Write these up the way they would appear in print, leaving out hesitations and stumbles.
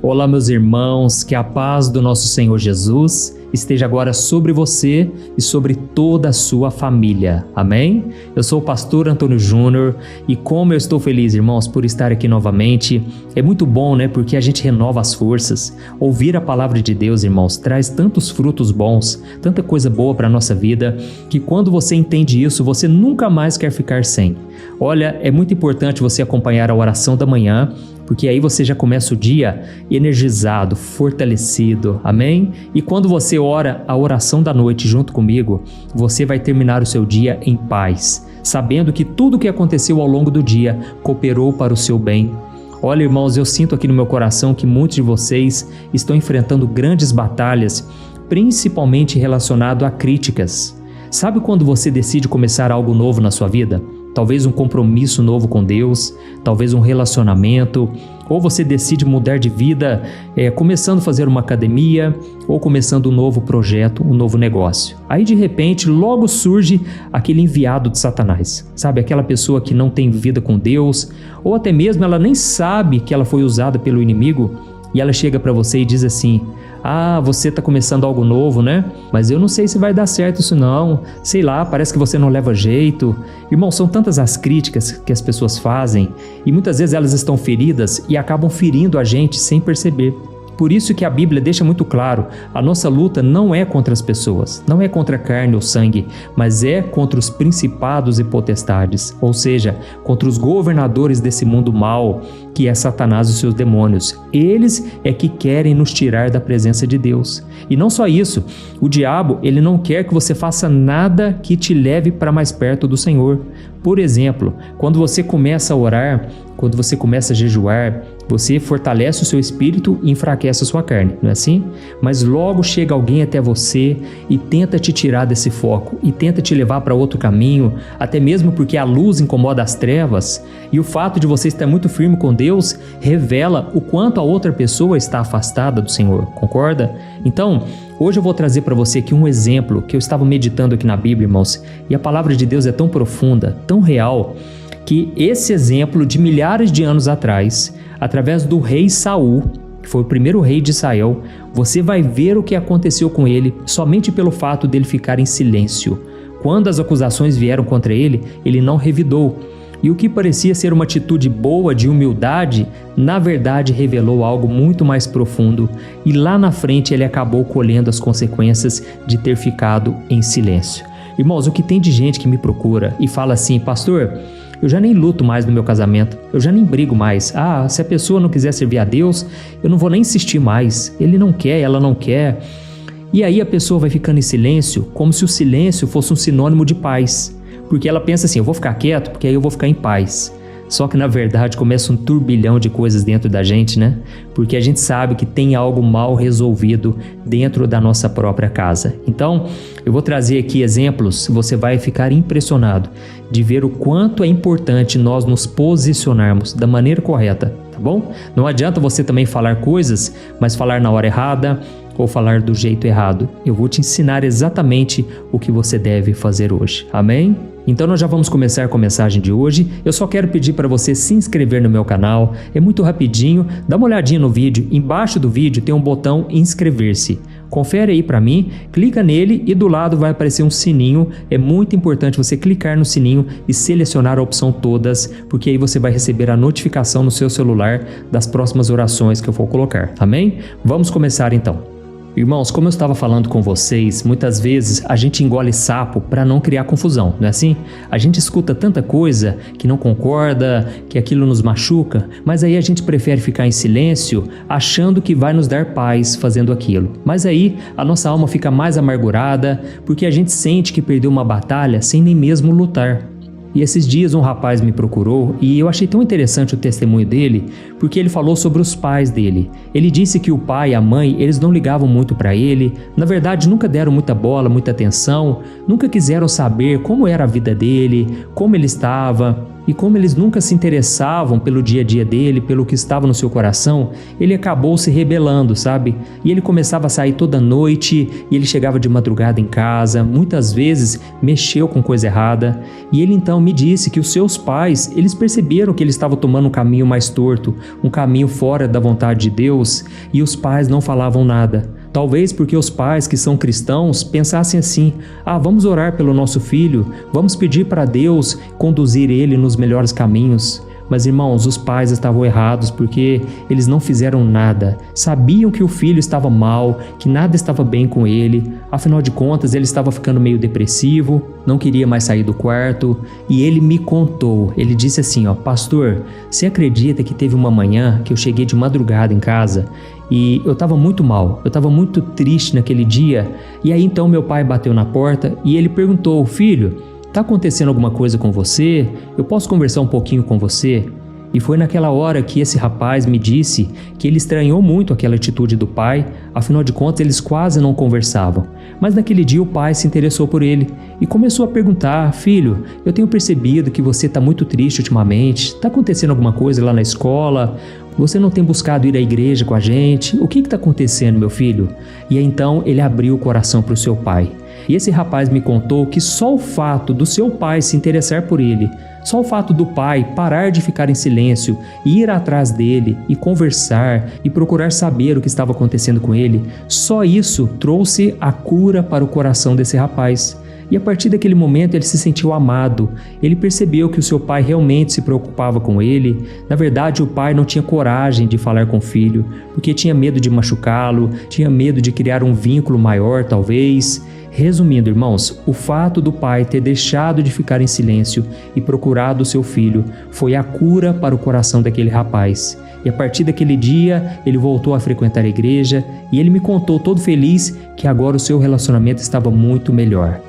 Olá, meus irmãos, que a paz do nosso Senhor Jesus esteja agora sobre você e sobre toda a sua família. Amém? Eu sou o pastor Antônio Júnior e como eu estou feliz, irmãos, por estar aqui novamente. É muito bom, né? Porque a gente renova as forças. Ouvir a palavra de Deus, irmãos, traz tantos frutos bons, tanta coisa boa para a nossa vida, que quando você entende isso, você nunca mais quer ficar sem. Olha, é muito importante você acompanhar a oração da manhã, porque aí você já começa o dia energizado, fortalecido, amém? E quando você ora a oração da noite junto comigo, você vai terminar o seu dia em paz, sabendo que tudo o que aconteceu ao longo do dia cooperou para o seu bem. Olha, irmãos, eu sinto aqui no meu coração que muitos de vocês estão enfrentando grandes batalhas, principalmente relacionado a críticas. Sabe quando você decide começar algo novo na sua vida? Talvez um compromisso novo com Deus, talvez um relacionamento, ou você decide mudar de vida, começando a fazer uma academia, ou começando um novo projeto, um novo negócio. Aí de repente logo surge aquele enviado de Satanás, sabe? Aquela pessoa que não tem vida com Deus, ou até mesmo ela nem sabe que ela foi usada pelo inimigo, e ela chega para você e diz assim: ah, você está começando algo novo, né? Mas eu não sei se vai dar certo isso não. Sei lá, parece que você não leva jeito. Irmão, são tantas as críticas que as pessoas fazem e muitas vezes elas estão feridas e acabam ferindo a gente sem perceber. Por isso que a Bíblia deixa muito claro, a nossa luta não é contra as pessoas, não é contra a carne ou sangue, mas é contra os principados e potestades, ou seja, contra os governadores desse mundo mal, que é Satanás e os seus demônios. Eles é que querem nos tirar da presença de Deus. E não só isso, o diabo, ele não quer que você faça nada que te leve para mais perto do Senhor. Por exemplo, quando você começa a orar, quando você começa a jejuar, você fortalece o seu espírito e enfraquece a sua carne, não é assim? Mas logo chega alguém até você e tenta te tirar desse foco e tenta te levar para outro caminho, até mesmo porque a luz incomoda as trevas e o fato de você estar muito firme com Deus revela o quanto a outra pessoa está afastada do Senhor, concorda? Então, hoje eu vou trazer para você aqui um exemplo que eu estava meditando aqui na Bíblia, irmãos, e a palavra de Deus é tão profunda, tão real, que esse exemplo de milhares de anos atrás, através do rei Saul, que foi o primeiro rei de Israel, você vai ver o que aconteceu com ele somente pelo fato dele ficar em silêncio. Quando as acusações vieram contra ele, ele não revidou. E o que parecia ser uma atitude boa de humildade, na verdade revelou algo muito mais profundo e lá na frente ele acabou colhendo as consequências de ter ficado em silêncio. Irmãos, o que tem de gente que me procura e fala assim: pastor, eu já nem luto mais no meu casamento, eu já nem brigo mais. Ah, se a pessoa não quiser servir a Deus, eu não vou nem insistir mais. Ele não quer, ela não quer. E aí a pessoa vai ficando em silêncio, como se o silêncio fosse um sinônimo de paz. Porque ela pensa assim: eu vou ficar quieto porque aí eu vou ficar em paz. Só que na verdade começa um turbilhão de coisas dentro da gente, né? Porque a gente sabe que tem algo mal resolvido dentro da nossa própria casa. Então, eu vou trazer aqui exemplos, você vai ficar impressionado de ver o quanto é importante nós nos posicionarmos da maneira correta, tá bom? Não adianta você também falar coisas, mas falar na hora errada ou falar do jeito errado. Eu vou te ensinar exatamente o que você deve fazer hoje. Amém? Então nós já vamos começar com a mensagem de hoje. Eu só quero pedir para você se inscrever no meu canal. É muito rapidinho. Dá uma olhadinha no vídeo. Embaixo do vídeo tem um botão inscrever-se. Confere aí para mim, clica nele e do lado vai aparecer um sininho. É muito importante você clicar no sininho e selecionar a opção todas, porque aí você vai receber a notificação no seu celular das próximas orações que eu for colocar. Amém? Vamos começar então. Irmãos, como eu estava falando com vocês, muitas vezes a gente engole sapo para não criar confusão, não é assim? A gente escuta tanta coisa que não concorda, que aquilo nos machuca, mas aí a gente prefere ficar em silêncio, achando que vai nos dar paz fazendo aquilo. Mas aí a nossa alma fica mais amargurada, porque a gente sente que perdeu uma batalha sem nem mesmo lutar. E esses dias um rapaz me procurou e eu achei tão interessante o testemunho dele, porque ele falou sobre os pais dele. Ele disse que o pai e a mãe, eles não ligavam muito para ele, na verdade nunca deram muita bola, muita atenção, nunca quiseram saber como era a vida dele, como ele estava. E como eles nunca se interessavam pelo dia a dia dele, pelo que estava no seu coração, ele acabou se rebelando, sabe? E ele começava a sair toda noite, e ele chegava de madrugada em casa, muitas vezes mexeu com coisa errada. E ele então me disse que os seus pais, eles perceberam que ele estava tomando um caminho mais torto, um caminho fora da vontade de Deus, e os pais não falavam nada. Talvez porque os pais que são cristãos pensassem assim: vamos orar pelo nosso filho, vamos pedir para Deus conduzir ele nos melhores caminhos. Mas irmãos, os pais estavam errados porque eles não fizeram nada. Sabiam que o filho estava mal, que nada estava bem com ele. Afinal de contas, ele estava ficando meio depressivo, não queria mais sair do quarto. E ele me contou, ele disse assim: pastor, você acredita que teve uma manhã que eu cheguei de madrugada em casa e eu estava muito mal, eu estava muito triste naquele dia. E aí então meu pai bateu na porta e ele perguntou: filho, está acontecendo alguma coisa com você? Eu posso conversar um pouquinho com você? E foi naquela hora que esse rapaz me disse que ele estranhou muito aquela atitude do pai, afinal de contas eles quase não conversavam. Mas naquele dia o pai se interessou por ele e começou a perguntar: filho, eu tenho percebido que você está muito triste ultimamente, está acontecendo alguma coisa lá na escola? Você não tem buscado ir à igreja com a gente? O que está acontecendo, meu filho? E aí, então ele abriu o coração para o seu pai. E esse rapaz me contou que só o fato do seu pai se interessar por ele, só o fato do pai parar de ficar em silêncio e ir atrás dele e conversar e procurar saber o que estava acontecendo com ele, só isso trouxe a cura para o coração desse rapaz. E a partir daquele momento ele se sentiu amado. Ele percebeu que o seu pai realmente se preocupava com ele. Na verdade, o pai não tinha coragem de falar com o filho, porque tinha medo de machucá-lo, tinha medo de criar um vínculo maior, talvez. Resumindo, irmãos, o fato do pai ter deixado de ficar em silêncio e procurado o seu filho foi a cura para o coração daquele rapaz. E a partir daquele dia, ele voltou a frequentar a igreja e ele me contou todo feliz que agora o seu relacionamento estava muito melhor.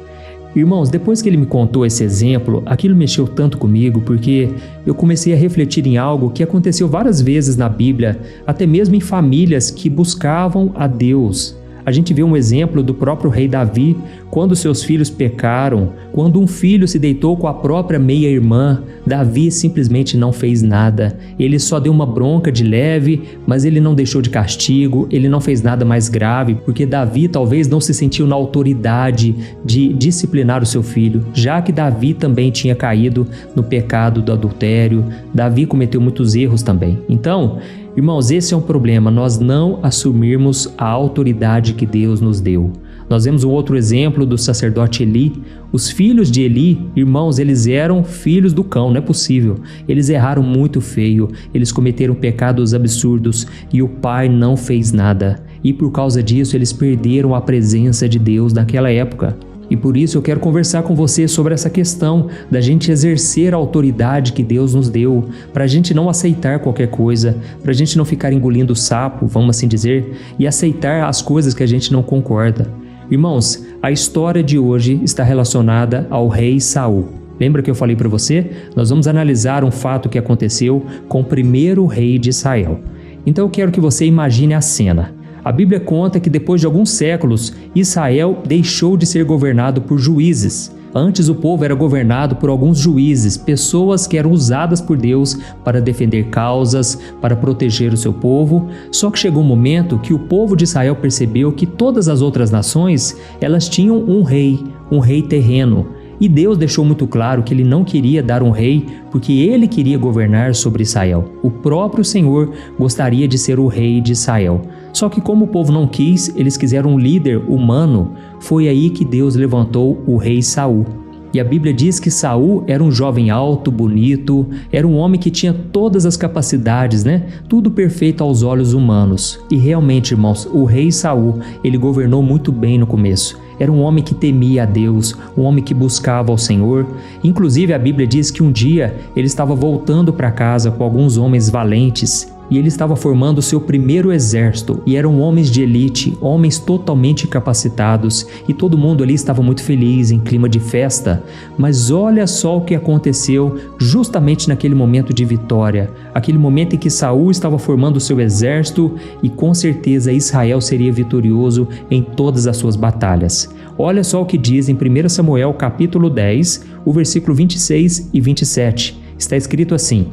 Irmãos, depois que ele me contou esse exemplo, aquilo mexeu tanto comigo porque eu comecei a refletir em algo que aconteceu várias vezes na Bíblia, até mesmo em famílias que buscavam a Deus. A gente vê um exemplo do próprio rei Davi, quando seus filhos pecaram, quando um filho se deitou com a própria meia-irmã, Davi simplesmente não fez nada. Ele só deu uma bronca de leve, mas ele não deixou de castigo, ele não fez nada mais grave, porque Davi talvez não se sentiu na autoridade de disciplinar o seu filho, já que Davi também tinha caído no pecado do adultério, Davi cometeu muitos erros também. Então, irmãos, esse é um problema, nós não assumirmos a autoridade que Deus nos deu. Nós vemos um outro exemplo do sacerdote Eli. Os filhos de Eli, irmãos, eles eram filhos do cão, não é possível. Eles erraram muito feio, eles cometeram pecados absurdos e o pai não fez nada. E por causa disso, eles perderam a presença de Deus naquela época. E por isso eu quero conversar com você sobre essa questão da gente exercer a autoridade que Deus nos deu, para a gente não aceitar qualquer coisa, para a gente não ficar engolindo sapo, vamos assim dizer, e aceitar as coisas que a gente não concorda. Irmãos, a história de hoje está relacionada ao rei Saul. Lembra que eu falei para você? Nós vamos analisar um fato que aconteceu com o primeiro rei de Israel. Então eu quero que você imagine a cena. A Bíblia conta que depois de alguns séculos, Israel deixou de ser governado por juízes. Antes o povo era governado por alguns juízes, pessoas que eram usadas por Deus para defender causas, para proteger o seu povo. Só que chegou um momento que o povo de Israel percebeu que todas as outras nações, elas tinham um rei terreno. E Deus deixou muito claro que ele não queria dar um rei porque ele queria governar sobre Israel. O próprio Senhor gostaria de ser o rei de Israel. Só que como o povo não quis, eles quiseram um líder humano. Foi aí que Deus levantou o rei Saul. E a Bíblia diz que Saul era um jovem alto, bonito, era um homem que tinha todas as capacidades, Tudo perfeito aos olhos humanos. E realmente, irmãos, o rei Saul, ele governou muito bem no começo. Era um homem que temia a Deus, um homem que buscava ao Senhor. Inclusive a Bíblia diz que um dia ele estava voltando para casa com alguns homens valentes e ele estava formando o seu primeiro exército e eram homens de elite, homens totalmente capacitados e todo mundo ali estava muito feliz, em clima de festa. Mas olha só o que aconteceu justamente naquele momento de vitória, aquele momento em que Saul estava formando o seu exército e com certeza Israel seria vitorioso em todas as suas batalhas. Olha só o que diz em 1 Samuel capítulo 10, o versículo 26 e 27. está escrito assim: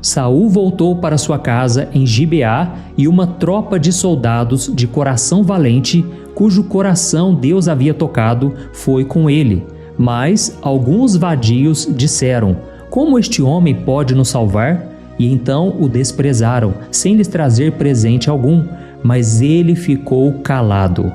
Saul voltou para sua casa em Gibeá e uma tropa de soldados de coração valente, cujo coração Deus havia tocado, foi com ele. Mas alguns vadios disseram: como este homem pode nos salvar? E então o desprezaram, sem lhes trazer presente algum, mas ele ficou calado.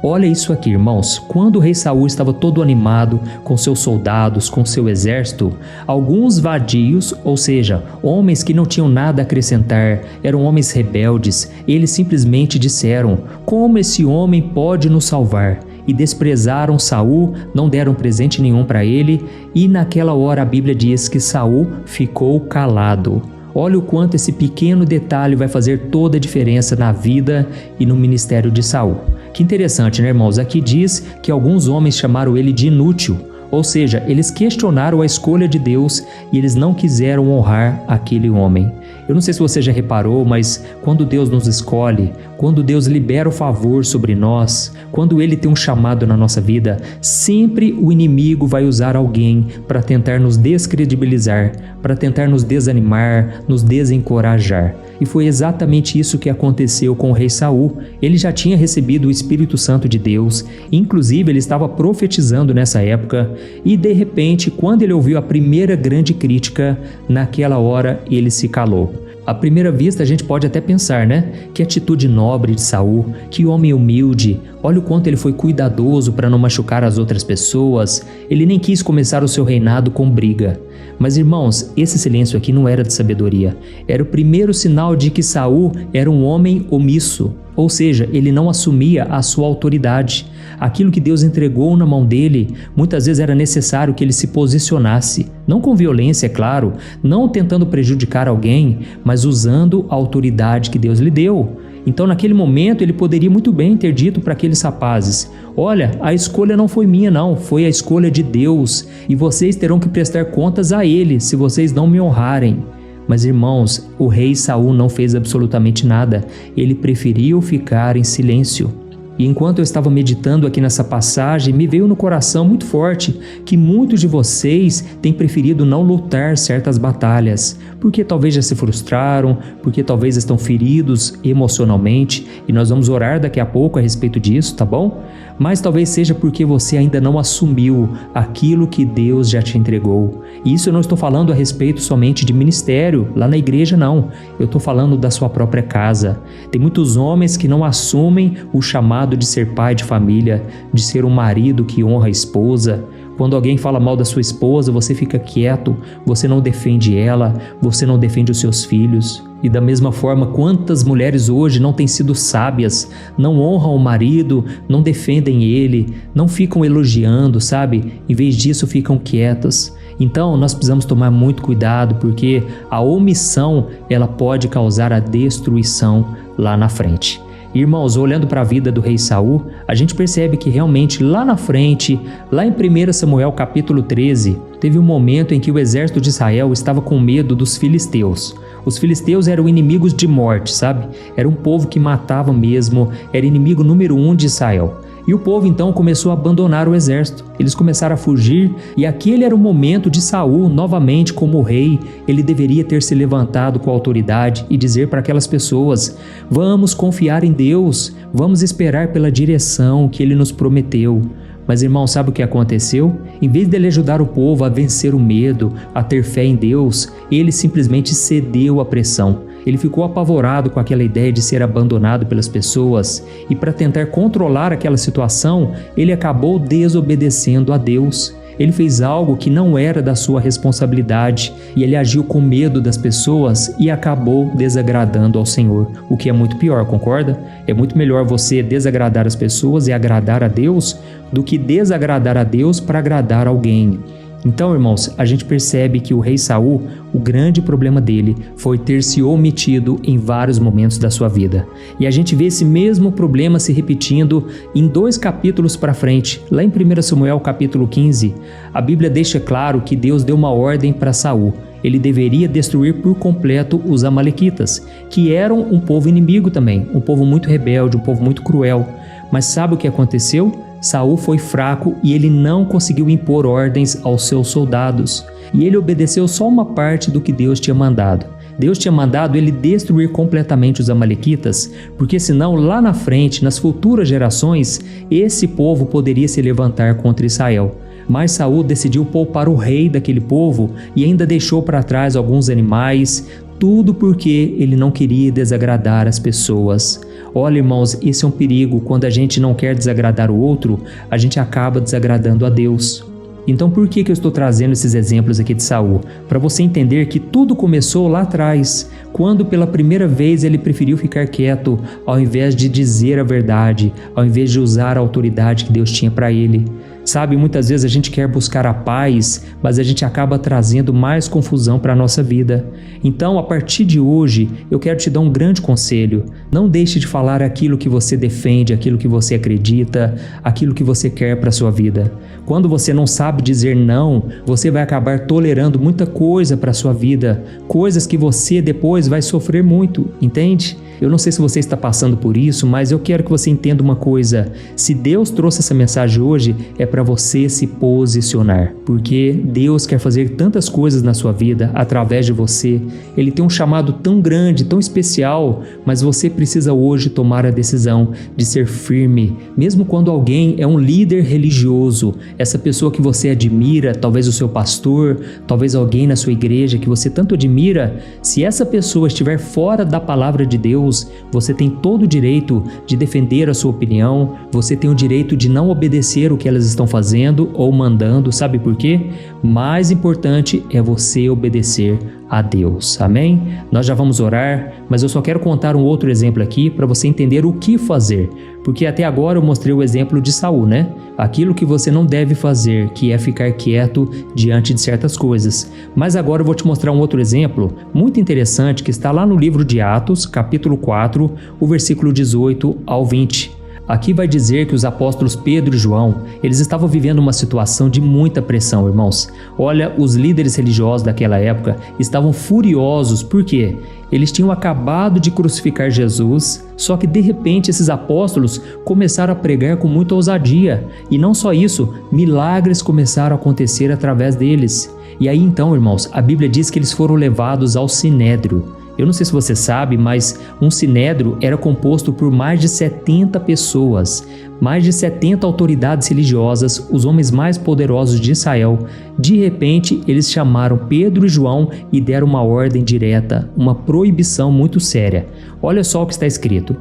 Olha isso aqui, irmãos. Quando o rei Saul estava todo animado com seus soldados, com seu exército, alguns vadios, ou seja, homens que não tinham nada a acrescentar, eram homens rebeldes, eles simplesmente disseram: como esse homem pode nos salvar? E desprezaram Saul, não deram presente nenhum para ele, e naquela hora a Bíblia diz que Saul ficou calado. Olha o quanto esse pequeno detalhe vai fazer toda a diferença na vida e no ministério de Saul. Que interessante, né, irmãos? Aqui diz que alguns homens chamaram ele de inútil, ou seja, eles questionaram a escolha de Deus e eles não quiseram honrar aquele homem. Eu não sei se você já reparou, mas quando Deus nos escolhe, quando Deus libera o favor sobre nós, quando Ele tem um chamado na nossa vida, sempre o inimigo vai usar alguém para tentar nos descredibilizar, para tentar nos desanimar, nos desencorajar. E foi exatamente isso que aconteceu com o rei Saul. Ele já tinha recebido o Espírito Santo de Deus, inclusive ele estava profetizando nessa época, e de repente, quando ele ouviu a primeira grande crítica, naquela hora ele se calou. À primeira vista a gente pode até pensar, né? Que atitude nobre de Saul, que homem humilde, olha o quanto ele foi cuidadoso para não machucar as outras pessoas, ele nem quis começar o seu reinado com briga. Mas irmãos, esse silêncio aqui não era de sabedoria, era o primeiro sinal de que Saul era um homem omisso, ou seja, ele não assumia a sua autoridade. Aquilo que Deus entregou na mão dele, muitas vezes era necessário que ele se posicionasse, não com violência, é claro, não tentando prejudicar alguém, mas usando a autoridade que Deus lhe deu. Então naquele momento ele poderia muito bem ter dito para aqueles rapazes: olha, a escolha não foi minha não, foi a escolha de Deus, e vocês terão que prestar contas a Ele se vocês não me honrarem. Mas irmãos, o rei Saul não fez absolutamente nada, ele preferiu ficar em silêncio. E enquanto eu estava meditando aqui nessa passagem, me veio no coração muito forte que muitos de vocês têm preferido não lutar certas batalhas, porque talvez já se frustraram, porque talvez estão feridos emocionalmente, e nós vamos orar daqui a pouco a respeito disso, tá bom? Mas talvez seja porque você ainda não assumiu aquilo que Deus já te entregou. E isso eu não estou falando a respeito somente de ministério, lá na igreja não. Eu estou falando da sua própria casa. Tem muitos homens que não assumem o chamado de ser pai de família, de ser um marido que honra a esposa. Quando alguém fala mal da sua esposa, você fica quieto, você não defende ela, você não defende os seus filhos. E da mesma forma, quantas mulheres hoje não têm sido sábias, não honram o marido, não defendem ele, não ficam elogiando, sabe? Em vez disso, ficam quietas. Então, nós precisamos tomar muito cuidado, porque a omissão, ela pode causar a destruição lá na frente. Irmãos, olhando para a vida do rei Saul, a gente percebe que realmente lá na frente, lá em 1 Samuel capítulo 13, teve um momento em que o exército de Israel estava com medo dos filisteus. Os filisteus eram inimigos de morte, sabe? Era um povo que matava mesmo, era inimigo número 1 de Israel. E o povo então começou a abandonar o exército. Eles começaram a fugir e aquele era o momento de Saul, novamente como rei. Ele deveria ter se levantado com autoridade e dizer para aquelas pessoas: vamos confiar em Deus, vamos esperar pela direção que Ele nos prometeu. Mas irmão, sabe o que aconteceu? Em vez dele ajudar o povo a vencer o medo, a ter fé em Deus, ele simplesmente cedeu à pressão. Ele ficou apavorado com aquela ideia de ser abandonado pelas pessoas e para tentar controlar aquela situação, ele acabou desobedecendo a Deus. Ele fez algo que não era da sua responsabilidade e ele agiu com medo das pessoas e acabou desagradando ao Senhor, o que é muito pior, concorda? É muito melhor você desagradar as pessoas e agradar a Deus do que desagradar a Deus para agradar alguém. Então, irmãos, a gente percebe que o rei Saul, o grande problema dele foi ter se omitido em vários momentos da sua vida. E a gente vê esse mesmo problema se repetindo em 2 capítulos para frente. Lá em 1 Samuel capítulo 15, a Bíblia deixa claro que Deus deu uma ordem para Saul. Ele deveria destruir por completo os amalequitas, que eram um povo inimigo também, um povo muito rebelde, um povo muito cruel. Mas sabe o que aconteceu? Saul foi fraco e ele não conseguiu impor ordens aos seus soldados. E ele obedeceu só uma parte do que Deus tinha mandado. Deus tinha mandado ele destruir completamente os amalequitas, porque senão lá na frente, nas futuras gerações, esse povo poderia se levantar contra Israel. Mas Saul decidiu poupar o rei daquele povo e ainda deixou para trás alguns animais, tudo porque ele não queria desagradar as pessoas. Olha, irmãos, esse é um perigo. Quando a gente não quer desagradar o outro, a gente acaba desagradando a Deus. Então por que eu estou trazendo esses exemplos aqui de Saul? Para você entender que tudo começou lá atrás, quando pela primeira vez ele preferiu ficar quieto, ao invés de dizer a verdade, ao invés de usar a autoridade que Deus tinha para ele. Sabe, muitas vezes a gente quer buscar a paz, mas a gente acaba trazendo mais confusão para a nossa vida. Então, a partir de hoje, eu quero te dar um grande conselho. Não deixe de falar aquilo que você defende, aquilo que você acredita, aquilo que você quer para a sua vida. Quando você não sabe dizer não, você vai acabar tolerando muita coisa para a sua vida, coisas que você depois vai sofrer muito, entende? Eu não sei se você está passando por isso, mas eu quero que você entenda uma coisa. Se Deus trouxe essa mensagem hoje, é para você se posicionar. Porque Deus quer fazer tantas coisas na sua vida através de você. Ele tem um chamado tão grande, tão especial, mas você precisa hoje tomar a decisão de ser firme. Mesmo quando alguém é um líder religioso, essa pessoa que você admira, talvez o seu pastor, talvez alguém na sua igreja que você tanto admira, se essa pessoa estiver fora da palavra de Deus, você tem todo o direito de defender a sua opinião, você tem o direito de não obedecer o que elas estão fazendo ou mandando, sabe por quê? Mais importante é você obedecer a Deus, amém? Nós já vamos orar, mas eu só quero contar um outro exemplo aqui para você entender o que fazer, porque até agora eu mostrei o exemplo de Saul, né? Aquilo que você não deve fazer, que é ficar quieto diante de certas coisas. Mas agora eu vou te mostrar um outro exemplo muito interessante que está lá no livro de Atos, capítulo 4, o versículo 18 ao 20. Aqui vai dizer que os apóstolos Pedro e João, eles estavam vivendo uma situação de muita pressão, irmãos. Olha, os líderes religiosos daquela época estavam furiosos, por quê? Eles tinham acabado de crucificar Jesus, só que de repente esses apóstolos começaram a pregar com muita ousadia. E não só isso, milagres começaram a acontecer através deles. E aí então, irmãos, a Bíblia diz que eles foram levados ao Sinédrio. Eu não sei se você sabe, mas um sinédrio era composto por mais de 70 pessoas, mais de 70 autoridades religiosas, os homens mais poderosos de Israel. De repente, eles chamaram Pedro e João e deram uma ordem direta, uma proibição muito séria. Olha só o que está escrito.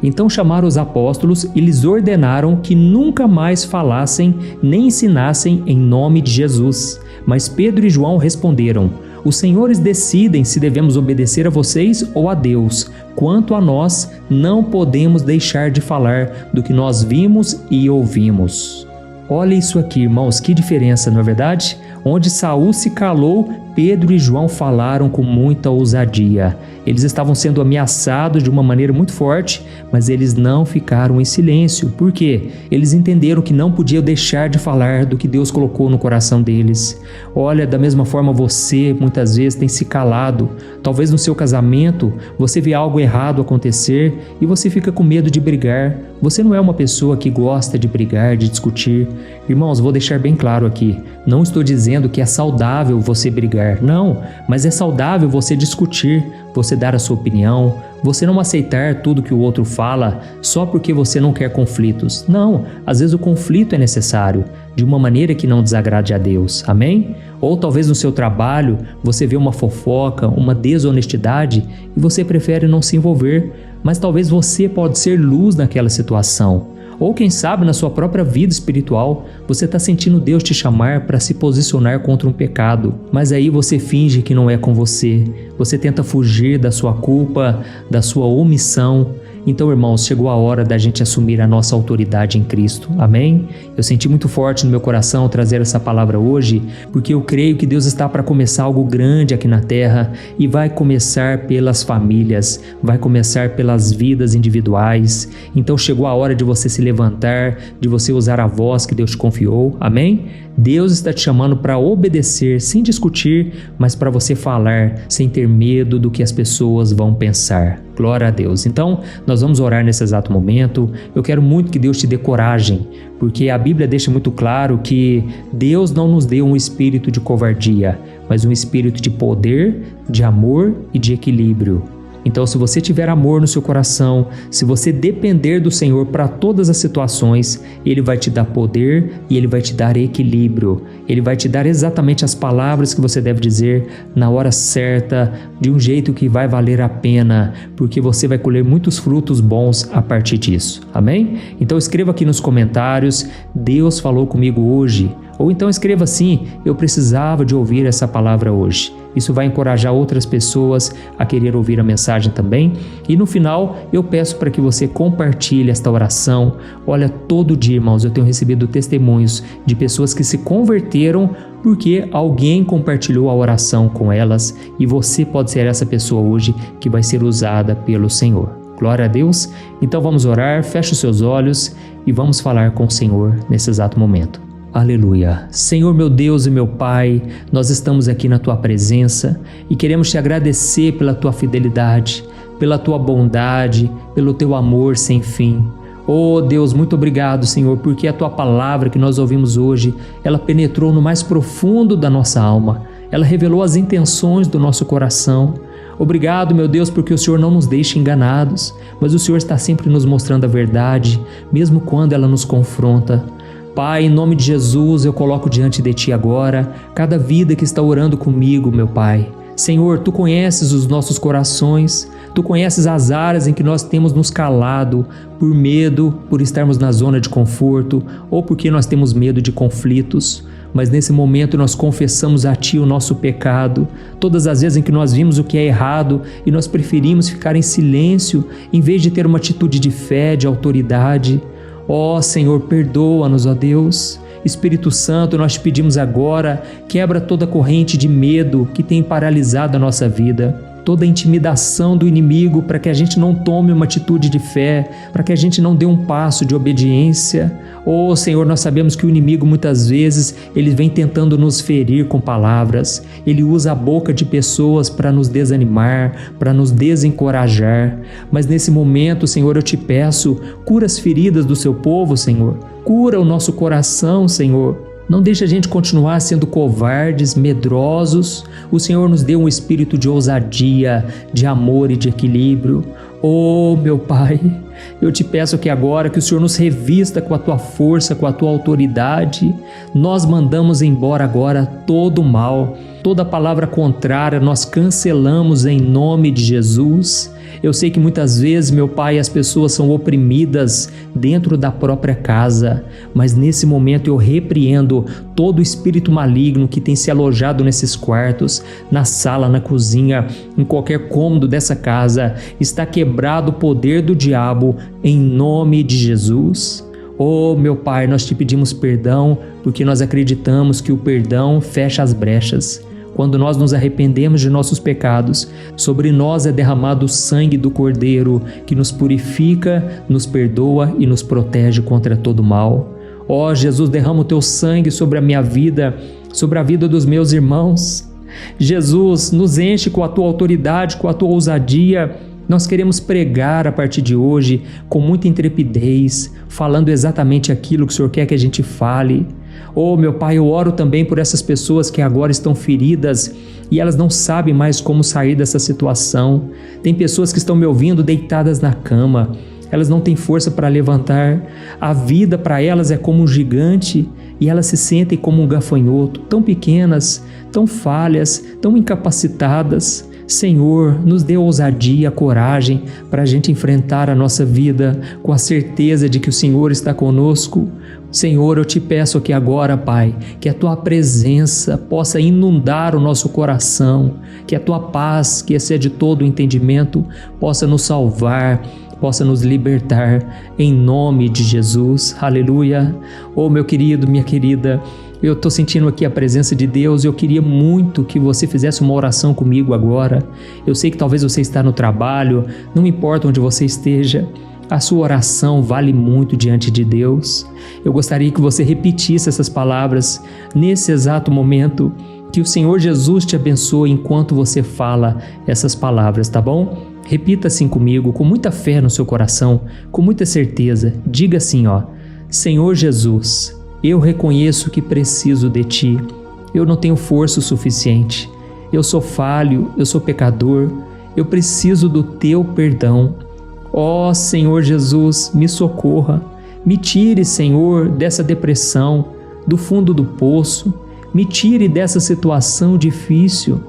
Então chamaram os apóstolos e lhes ordenaram que nunca mais falassem nem ensinassem em nome de Jesus. Mas Pedro e João responderam: os senhores decidem se devemos obedecer a vocês ou a Deus. Quanto a nós, não podemos deixar de falar do que nós vimos e ouvimos. Olha isso aqui, irmãos, que diferença, não é verdade? Onde Saul se calou, Pedro e João falaram com muita ousadia. Eles estavam sendo ameaçados de uma maneira muito forte, mas eles não ficaram em silêncio. Por quê? Eles entenderam que não podiam deixar de falar do que Deus colocou no coração deles. Olha, da mesma forma você muitas vezes tem se calado. Talvez no seu casamento você vê algo errado acontecer e você fica com medo de brigar. Você não é uma pessoa que gosta de brigar, de discutir. Irmãos, vou deixar bem claro aqui. Não estou dizendo que é saudável você brigar, não, mas é saudável você discutir, você dar a sua opinião, você não aceitar tudo que o outro fala só porque você não quer conflitos. Não, às vezes o conflito é necessário, de uma maneira que não desagrade a Deus, amém? Ou talvez no seu trabalho você vê uma fofoca, uma desonestidade e você prefere não se envolver, mas talvez você pode ser luz naquela situação. Ou quem sabe na sua própria vida espiritual, você está sentindo Deus te chamar para se posicionar contra um pecado, mas aí você finge que não é com você, você tenta fugir da sua culpa, da sua omissão. Então, irmãos, chegou a hora da gente assumir a nossa autoridade em Cristo, amém? Eu senti muito forte no meu coração trazer essa palavra hoje, porque eu creio que Deus está para começar algo grande aqui na terra e vai começar pelas famílias, vai começar pelas vidas individuais. Então chegou a hora de você se levantar, de você usar a voz que Deus te confiou, amém? Deus está te chamando para obedecer, sem discutir, mas para você falar, sem ter medo do que as pessoas vão pensar. Glória a Deus. Então, nós vamos orar nesse exato momento. Eu quero muito que Deus te dê coragem, porque a Bíblia deixa muito claro que Deus não nos deu um espírito de covardia, mas um espírito de poder, de amor e de equilíbrio. Então, se você tiver amor no seu coração, se você depender do Senhor para todas as situações, Ele vai te dar poder e Ele vai te dar equilíbrio. Ele vai te dar exatamente as palavras que você deve dizer na hora certa, de um jeito que vai valer a pena, porque você vai colher muitos frutos bons a partir disso. Amém? Então escreva aqui nos comentários: Deus falou comigo hoje. Ou então escreva assim: eu precisava de ouvir essa palavra hoje. Isso vai encorajar outras pessoas a querer ouvir a mensagem também. E no final, eu peço para que você compartilhe esta oração. Olha, todo dia, irmãos, eu tenho recebido testemunhos de pessoas que se converteram porque alguém compartilhou a oração com elas, e você pode ser essa pessoa hoje que vai ser usada pelo Senhor. Glória a Deus. Então vamos orar, feche os seus olhos e vamos falar com o Senhor nesse exato momento. Aleluia. Senhor, meu Deus e meu Pai, nós estamos aqui na Tua presença e queremos Te agradecer pela Tua fidelidade, pela Tua bondade, pelo Teu amor sem fim. Oh Deus, muito obrigado, Senhor, porque a Tua palavra que nós ouvimos hoje, ela penetrou no mais profundo da nossa alma, ela revelou as intenções do nosso coração. Obrigado, meu Deus, porque o Senhor não nos deixa enganados, mas o Senhor está sempre nos mostrando a verdade, mesmo quando ela nos confronta. Pai, em nome de Jesus, eu coloco diante de Ti agora cada vida que está orando comigo, meu Pai. Senhor, Tu conheces os nossos corações, Tu conheces as áreas em que nós temos nos calado por medo, por estarmos na zona de conforto ou porque nós temos medo de conflitos. Mas nesse momento nós confessamos a Ti o nosso pecado, todas as vezes em que nós vimos o que é errado e nós preferimos ficar em silêncio em vez de ter uma atitude de fé, de autoridade. Ó Senhor, perdoa-nos, ó Deus. Espírito Santo, nós te pedimos agora, quebra toda corrente de medo que tem paralisado a nossa vida, toda a intimidação do inimigo para que a gente não tome uma atitude de fé, para que a gente não dê um passo de obediência. Oh Senhor, nós sabemos que o inimigo muitas vezes ele vem tentando nos ferir com palavras, ele usa a boca de pessoas para nos desanimar, para nos desencorajar, mas nesse momento, Senhor, eu te peço, cura as feridas do seu povo, Senhor, cura o nosso coração, Senhor. Não deixe a gente continuar sendo covardes, medrosos. O Senhor nos deu um espírito de ousadia, de amor e de equilíbrio. Oh, meu Pai, eu te peço que agora que o Senhor nos revista com a Tua força, com a Tua autoridade. Nós mandamos embora agora todo o mal, toda palavra contrária nós cancelamos em nome de Jesus. Eu sei que muitas vezes, meu Pai, as pessoas são oprimidas dentro da própria casa, mas nesse momento eu repreendo todo o espírito maligno que tem se alojado nesses quartos, na sala, na cozinha, em qualquer cômodo dessa casa. Está quebrado o poder do diabo em nome de Jesus. Oh, meu Pai, nós te pedimos perdão porque nós acreditamos que o perdão fecha as brechas. Quando nós nos arrependemos de nossos pecados, sobre nós é derramado o sangue do Cordeiro, que nos purifica, nos perdoa e nos protege contra todo mal. Ó Jesus, derrama o Teu sangue sobre a minha vida, sobre a vida dos meus irmãos. Jesus, nos enche com a Tua autoridade, com a Tua ousadia. Nós queremos pregar a partir de hoje com muita intrepidez, falando exatamente aquilo que o Senhor quer que a gente fale. Oh, meu Pai, eu oro também por essas pessoas que agora estão feridas e elas não sabem mais como sair dessa situação. Tem pessoas que estão me ouvindo deitadas na cama, elas não têm força para levantar. A vida para elas é como um gigante e elas se sentem como um gafanhoto, tão pequenas, tão falhas, tão incapacitadas. Senhor, nos dê ousadia, coragem para a gente enfrentar a nossa vida com a certeza de que o Senhor está conosco. Senhor, eu te peço aqui agora, Pai, que a Tua presença possa inundar o nosso coração, que a Tua paz, que excede todo o entendimento, possa nos salvar, possa nos libertar, em nome de Jesus. Aleluia. Oh, meu querido, minha querida, eu estou sentindo aqui a presença de Deus e eu queria muito que você fizesse uma oração comigo agora. Eu sei que talvez você está no trabalho, não importa onde você esteja, A sua oração vale muito diante de Deus. Eu gostaria que você repetisse essas palavras nesse exato momento. Que o Senhor Jesus te abençoe enquanto você fala essas palavras, tá bom? Repita assim comigo, com muita fé no seu coração, com muita certeza. Diga assim, Senhor Jesus, eu reconheço que preciso de Ti. Eu não tenho força o suficiente. Eu sou falho, eu sou pecador. Eu preciso do Teu perdão. Ó Senhor Jesus, me socorra. Me tire, Senhor, dessa depressão, do fundo do poço. Me tire dessa situação difícil.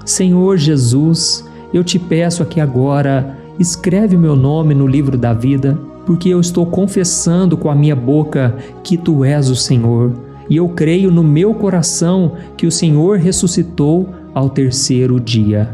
Senhor Jesus, eu te peço aqui agora, escreve o meu nome no livro da vida, porque eu estou confessando com a minha boca que Tu és o Senhor, e eu creio no meu coração que o Senhor ressuscitou ao terceiro dia.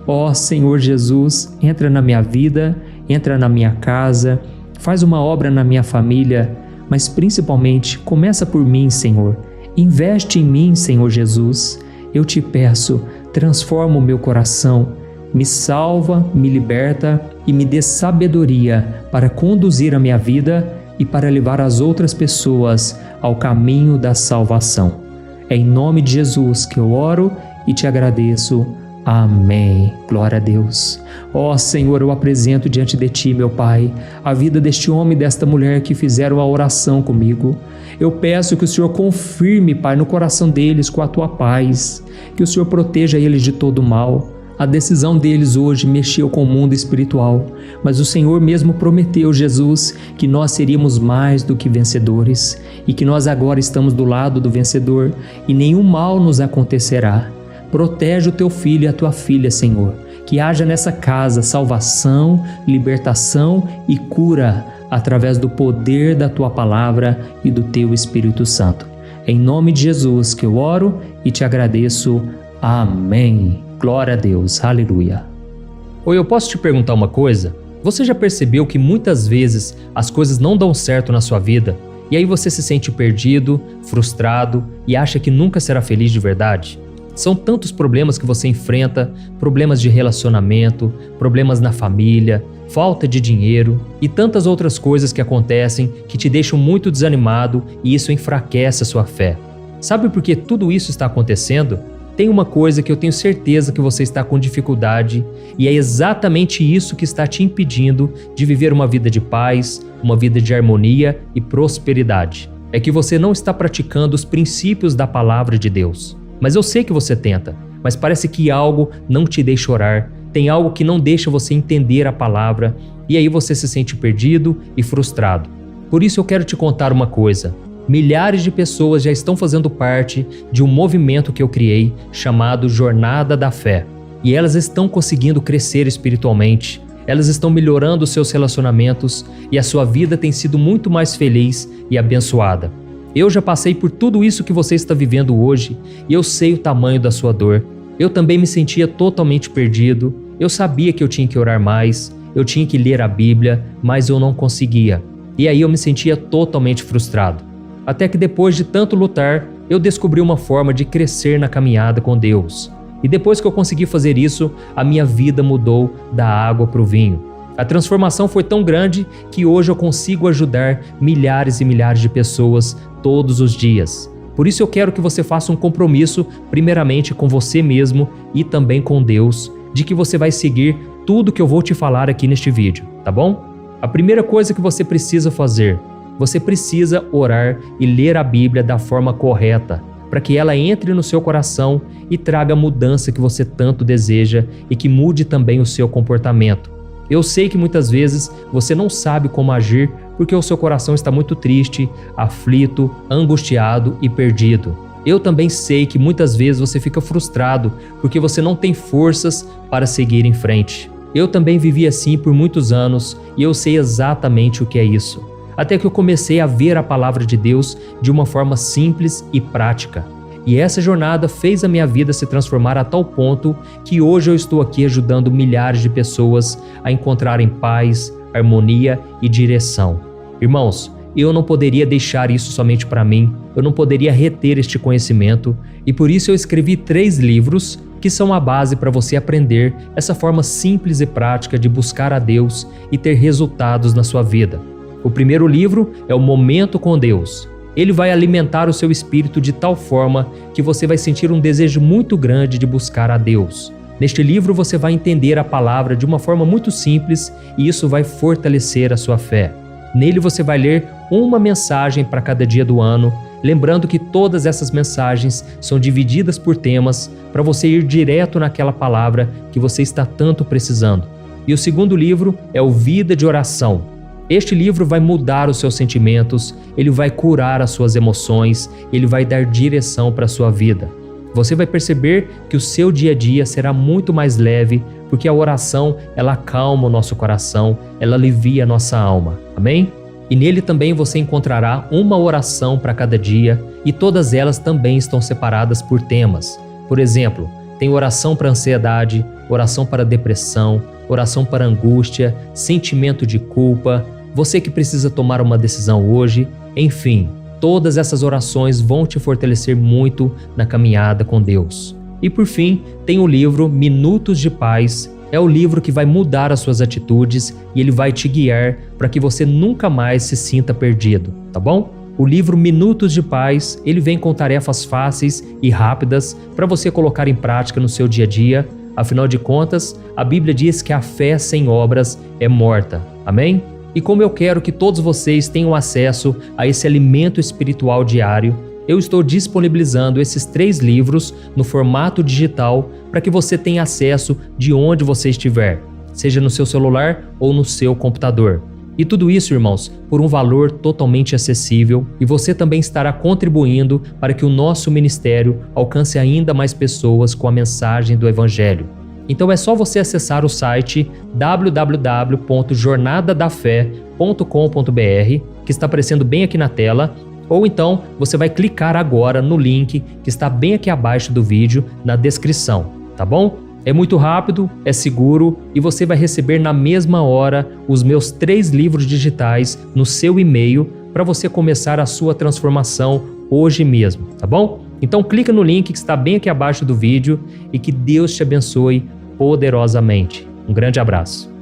Ó Senhor Jesus, entra na minha vida, entra na minha casa, faz uma obra na minha família, mas principalmente começa por mim, Senhor. Investe em mim, Senhor Jesus. Eu te peço, transforma o meu coração, me salva, me liberta e me dê sabedoria para conduzir a minha vida e para levar as outras pessoas ao caminho da salvação. É em nome de Jesus que eu oro e te agradeço. Amém. Glória a Deus. Ó Senhor, eu apresento diante de Ti, meu Pai, a vida deste homem e desta mulher que fizeram a oração comigo. Eu peço que o Senhor confirme, Pai, no coração deles com a Tua paz, que o Senhor proteja eles de todo mal. A decisão deles hoje mexeu com o mundo espiritual, mas o Senhor mesmo prometeu, Jesus, que nós seríamos mais do que vencedores e que nós agora estamos do lado do vencedor e nenhum mal nos acontecerá. Protege o Teu filho e a Tua filha, Senhor, que haja nessa casa salvação, libertação e cura através do poder da Tua palavra e do Teu Espírito Santo. Em nome de Jesus que eu oro e te agradeço. Amém. Glória a Deus. Aleluia. Oi, eu posso te perguntar uma coisa? Você já percebeu que muitas vezes as coisas não dão certo na sua vida e aí você se sente perdido, frustrado e acha que nunca será feliz de verdade? São tantos problemas que você enfrenta, problemas de relacionamento, problemas na família, falta de dinheiro e tantas outras coisas que acontecem que te deixam muito desanimado e isso enfraquece a sua fé. Sabe por que tudo isso está acontecendo? Tem uma coisa que eu tenho certeza que você está com dificuldade e é exatamente isso que está te impedindo de viver uma vida de paz, uma vida de harmonia e prosperidade. É que você não está praticando os princípios da palavra de Deus. Mas eu sei que você tenta, mas parece que algo não te deixa orar, tem algo que não deixa você entender a palavra e aí você se sente perdido e frustrado. Por isso eu quero te contar uma coisa. Milhares de pessoas já estão fazendo parte de um movimento que eu criei chamado Jornada da Fé. E elas estão conseguindo crescer espiritualmente, elas estão melhorando seus relacionamentos e a sua vida tem sido muito mais feliz e abençoada. Eu já passei por tudo isso que você está vivendo hoje e eu sei o tamanho da sua dor. Eu também me sentia totalmente perdido, eu sabia que eu tinha que orar mais, eu tinha que ler a Bíblia, mas eu não conseguia. E aí eu me sentia totalmente frustrado. Até que depois de tanto lutar, eu descobri uma forma de crescer na caminhada com Deus. E depois que eu consegui fazer isso, a minha vida mudou da água para o vinho. A transformação foi tão grande que hoje eu consigo ajudar milhares e milhares de pessoas todos os dias. Por isso eu quero que você faça um compromisso, primeiramente com você mesmo e também com Deus, de que você vai seguir tudo que eu vou te falar aqui neste vídeo, tá bom? A primeira coisa que você precisa fazer, você precisa orar e ler a Bíblia da forma correta, para que ela entre no seu coração e traga a mudança que você tanto deseja e que mude também o seu comportamento. Eu sei que muitas vezes você não sabe como agir porque o seu coração está muito triste, aflito, angustiado e perdido. Eu também sei que muitas vezes você fica frustrado porque você não tem forças para seguir em frente. Eu também vivi assim por muitos anos e eu sei exatamente o que é isso. Até que eu comecei a ver a palavra de Deus de uma forma simples e prática. E essa jornada fez a minha vida se transformar a tal ponto que hoje eu estou aqui ajudando milhares de pessoas a encontrarem paz, harmonia e direção. Irmãos, eu não poderia deixar isso somente para mim, eu não poderia reter este conhecimento e por isso eu escrevi 3 livros que são a base para você aprender essa forma simples e prática de buscar a Deus e ter resultados na sua vida. O primeiro livro é o Momento com Deus. Ele vai alimentar o seu espírito de tal forma que você vai sentir um desejo muito grande de buscar a Deus. Neste livro você vai entender a palavra de uma forma muito simples e isso vai fortalecer a sua fé. Nele você vai ler uma mensagem para cada dia do ano, lembrando que todas essas mensagens são divididas por temas para você ir direto naquela palavra que você está tanto precisando. E o segundo livro é o Vida de Oração. Este livro vai mudar os seus sentimentos, ele vai curar as suas emoções, ele vai dar direção para a sua vida. Você vai perceber que o seu dia a dia será muito mais leve, porque a oração, ela acalma o nosso coração, ela alivia a nossa alma. Amém? E nele também você encontrará uma oração para cada dia e todas elas também estão separadas por temas. Por exemplo, tem oração para ansiedade, oração para depressão, oração para angústia, sentimento de culpa, você que precisa tomar uma decisão hoje, enfim. Todas essas orações vão te fortalecer muito na caminhada com Deus. E por fim, tem o livro Minutos de Paz. É o livro que vai mudar as suas atitudes e ele vai te guiar para que você nunca mais se sinta perdido, tá bom? O livro Minutos de Paz, ele vem com tarefas fáceis e rápidas para você colocar em prática no seu dia a dia. Afinal de contas, a Bíblia diz que a fé sem obras é morta. Amém? E como eu quero que todos vocês tenham acesso a esse alimento espiritual diário, eu estou disponibilizando esses 3 livros no formato digital para que você tenha acesso de onde você estiver, seja no seu celular ou no seu computador. E tudo isso, irmãos, por um valor totalmente acessível, e você também estará contribuindo para que o nosso ministério alcance ainda mais pessoas com a mensagem do Evangelho. Então é só você acessar o site www.jornadadafé.com.br, que está aparecendo bem aqui na tela, ou então você vai clicar agora no link que está bem aqui abaixo do vídeo, na descrição, tá bom? É muito rápido, é seguro e você vai receber na mesma hora os meus 3 livros digitais no seu e-mail para você começar a sua transformação hoje mesmo, tá bom? Então clica no link que está bem aqui abaixo do vídeo e que Deus te abençoe poderosamente. Um grande abraço.